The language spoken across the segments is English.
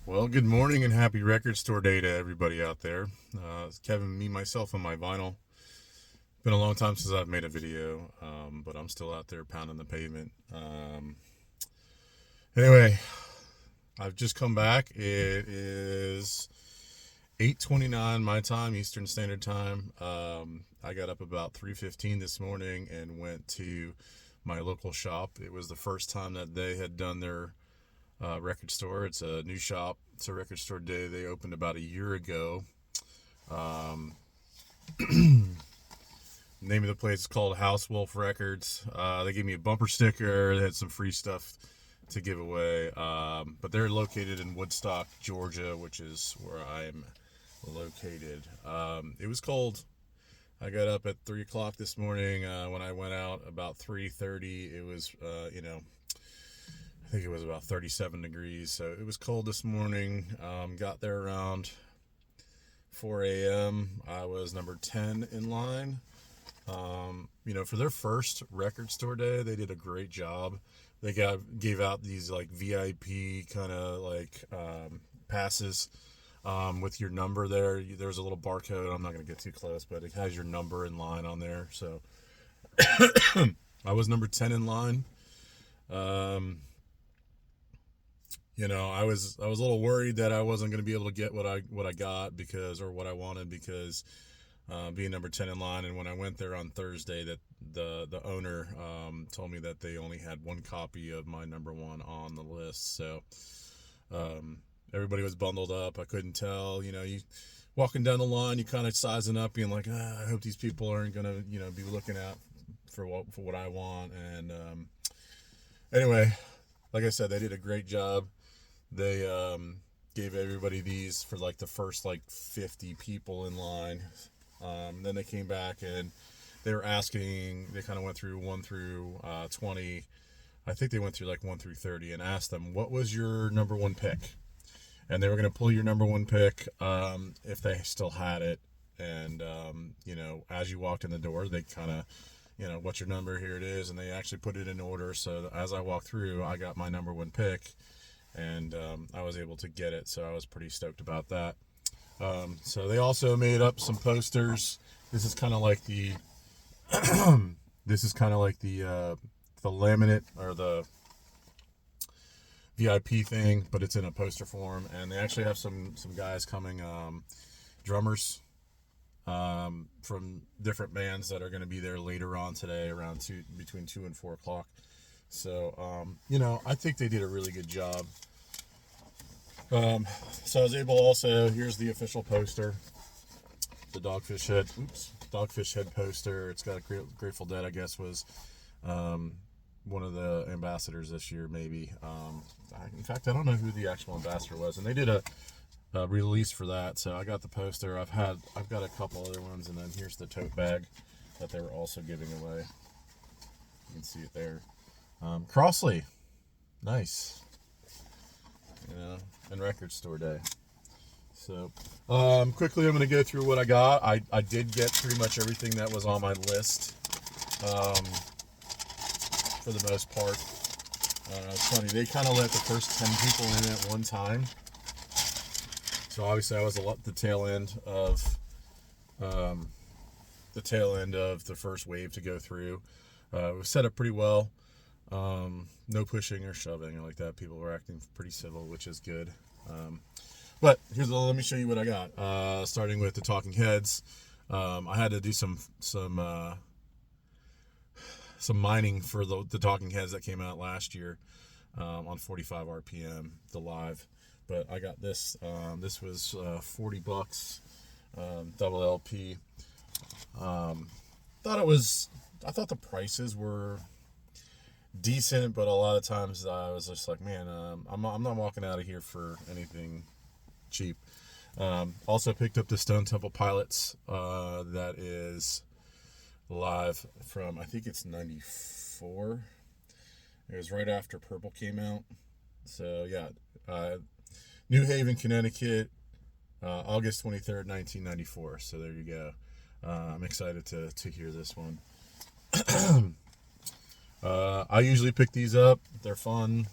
Well, good morning and happy record store day to everybody out there. It's Kevin, me, myself, and my vinyl. Been a long time since I've made a video, but I'm still out there pounding the pavement. Anyway, I've just come back. It is 8:29 my time, Eastern Standard Time. I got up about 3:15 this morning and went to my local shop. It was the first time that they had done their record store. It's a new shop. It's a record store day. They opened about a year ago. Um, Name of the place is called House Wolf Records. They gave me a bumper sticker. They had some free stuff to give away. But they're located in Woodstock, Georgia, which is where I'm located. It was cold. I got up at 3 o'clock this morning. When I went out about 3:30, it was I think it was about 37 degrees, so it was cold this morning. Got there around 4 a.m. I was number 10 in line. For their first record store day, they did a great job. They gave out these like VIP kind of like passes with your number there. There's a little barcode. I'm not going to get too close, but it has your number in line on there. So I was number 10 in line. I was a little worried that I wasn't going to be able to get what I got or what I wanted because being number 10 in line. And when I went there on Thursday, that the owner told me that they only had one copy of my number one on the list. So everybody was bundled up. I couldn't tell. You walking down the line, you kind of sizing up, being like, I hope these people aren't going to be looking out for what I want. And anyway, like I said, they did a great job. They gave everybody these for like the first like 50 people in line. Then they came back and they were asking. They kind of went through 1 through 20. I think they went through like 1 through 30 and asked them, "What was your number one pick?" And they were going to pull your number one pick if they still had it. And as you walked in the door, they kind of, what's your number? Here it is. And they actually put it in order. So as I walked through, I got my number one pick. And I was able to get it, so I was pretty stoked about that. So they also made up some posters. This is kind of like the the laminate or the VIP thing, but it's in a poster form. And they actually have some guys coming, drummers from different bands that are going to be there later on today, around between 2 and 4 o'clock. So, I think they did a really good job. So I was able also, here's the official poster, the Dogfish Head poster. It's got a Grateful Dead, I guess, was one of the ambassadors this year, maybe. In fact, I don't know who the actual ambassador was. And they did a release for that, so I got the poster. I've got a couple other ones, and then here's the tote bag that they were also giving away. You can see it there. Crossley, nice. And record store day. So, quickly, I'm going to go through what I got. I did get pretty much everything that was on my list, for the most part. It's funny, they kind of let the first 10 people in at one time. So obviously, I was the tail end of the first wave to go through. It was set up pretty well. No pushing or shoving like that. People were acting pretty civil, which is good. But let me show you what I got. Starting with the Talking Heads. I had to do some mining for the Talking Heads that came out last year on 45 RPM, the live. But I got this. This was $40, double LP. I thought the prices were decent, but a lot of times I was just like, man, I'm not walking out of here for anything cheap. Also picked up the Stone Temple Pilots. That is live from, I think it's 94. It was right after Purple came out. So yeah, New Haven, Connecticut, August 23rd, 1994. So there you go. I'm excited to hear this one. I usually pick these up. They're fun.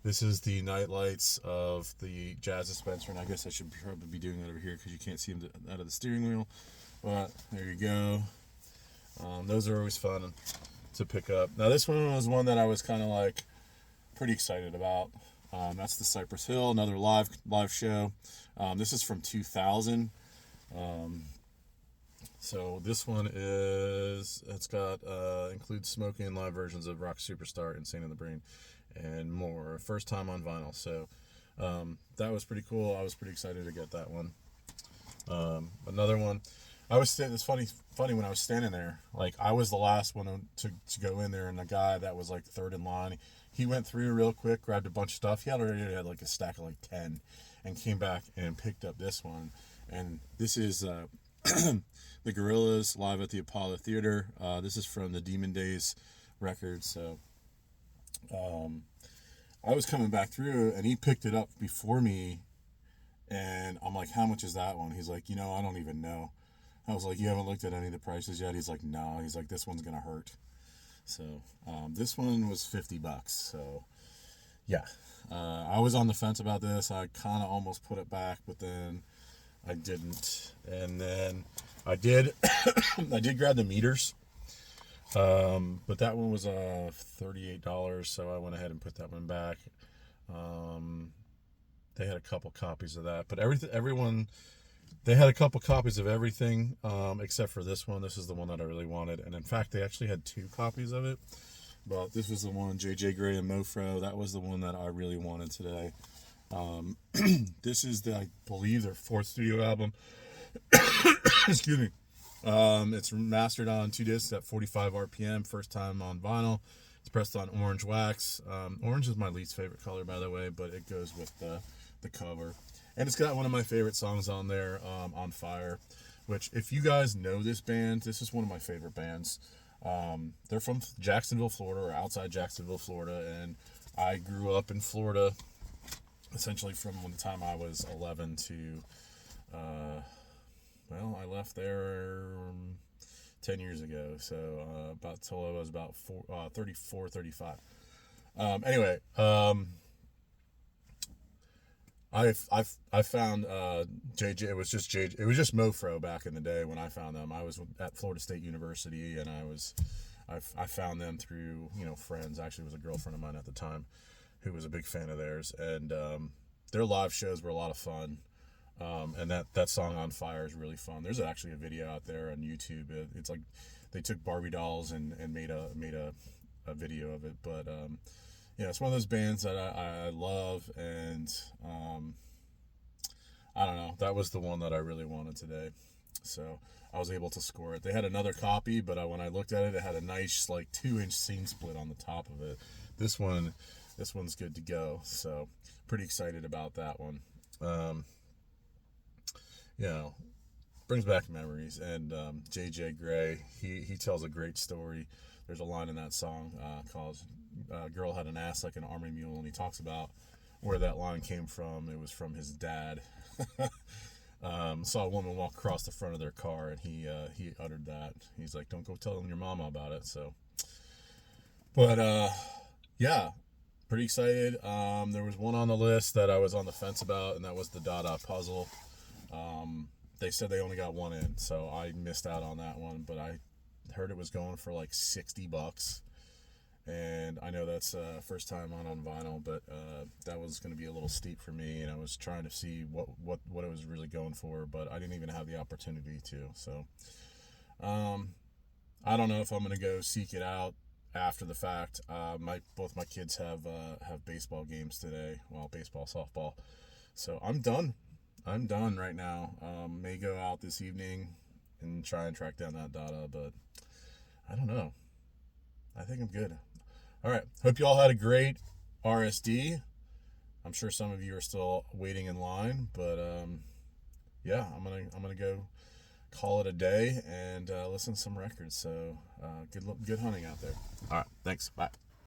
This is the night lights of the jazz dispenser, and I guess I should probably be doing that over here because you can't see them out of the steering wheel. But there you go. Those are always fun to pick up. Now this one was one that I was kind of like pretty excited about. That's the Cypress Hill, another live show. This is from 2000. So this one it's got includes smoking and live versions of Rock Superstar, Insane in the Brain, and more. First time on vinyl. So that was pretty cool. I was pretty excited to get that one. Another one. It's funny when I was standing there, like I was the last one to go in there, and the guy that was like third in line, he went through real quick, grabbed a bunch of stuff. He already had like a stack of like 10, and came back and picked up this one. And this is the Gorillaz live at the Apollo Theater. This is from the Demon Days record. So I was coming back through, and he picked it up before me, and I'm like, how much is that one? He's like, I don't even know. I was like, you haven't looked at any of the prices yet? He's like, no. He's like, this one's gonna hurt. So this one was $50. So yeah, I was on the fence about this. I kind of almost put it back, but then I didn't. And then I did. I did grab the meters, but that one was $38. So I went ahead and put that one back. They had a couple copies of that, but everyone. They had a couple copies of everything, except for this one. This is the one that I really wanted. And in fact, they actually had 2 copies of it. But this was the one, JJ Grey and Mofro. That was the one that I really wanted today. This is, I believe, their 4th studio album. Excuse me. It's mastered on 2 discs at 45 RPM. First time on vinyl. It's pressed on orange wax. Orange is my least favorite color, by the way, but it goes with the cover. And it's got one of my favorite songs on there, On Fire, which, if you guys know this band, this is one of my favorite bands. They're from Jacksonville, Florida, or outside Jacksonville, Florida, and I grew up in Florida essentially from the time I was 11 to, I left there 10 years ago, so about till I was about 34, 35. Anyway, I found JJ. It was just JJ. It was just Mofro back in the day when I found them. I was at Florida State University, and I found them through friends. Actually, it was a girlfriend of mine at the time who was a big fan of theirs, and their live shows were a lot of fun. And that song On Fire is really fun. There's actually a video out there on YouTube. It's like they took Barbie dolls and made a video of it, but. Yeah, it's one of those bands that I love, and I don't know. That was the one that I really wanted today, so I was able to score it. They had another copy, but when I looked at it, it had a nice 2-inch seam split on the top of it. This one's good to go, so pretty excited about that one. Brings back memories, and JJ Grey, he tells a great story. There's a line in that song called Girl Had an Ass Like an Army Mule, and he talks about where that line came from. It was from his dad. Saw a woman walk across the front of their car, and he uttered that. He's like, don't go telling your mama about it. So, but yeah, pretty excited. There was one on the list that I was on the fence about, and that was the Dada puzzle. They said they only got one in, so I missed out on that one, but I heard it was going for like $60, and I know that's first time on vinyl, but that was going to be a little steep for me, and I was trying to see what it was really going for, but I didn't even have the opportunity to. So I don't know if I'm going to go seek it out after the fact. Both my kids have baseball games today. Well, baseball, softball. So I'm done right now. May go out this evening and try and track down that Dada, but I don't know. I think I'm good. All right. Hope you all had a great RSD. I'm sure some of you are still waiting in line, but yeah, I'm gonna go call it a day and listen to some records. So good hunting out there. All right. Thanks. Bye.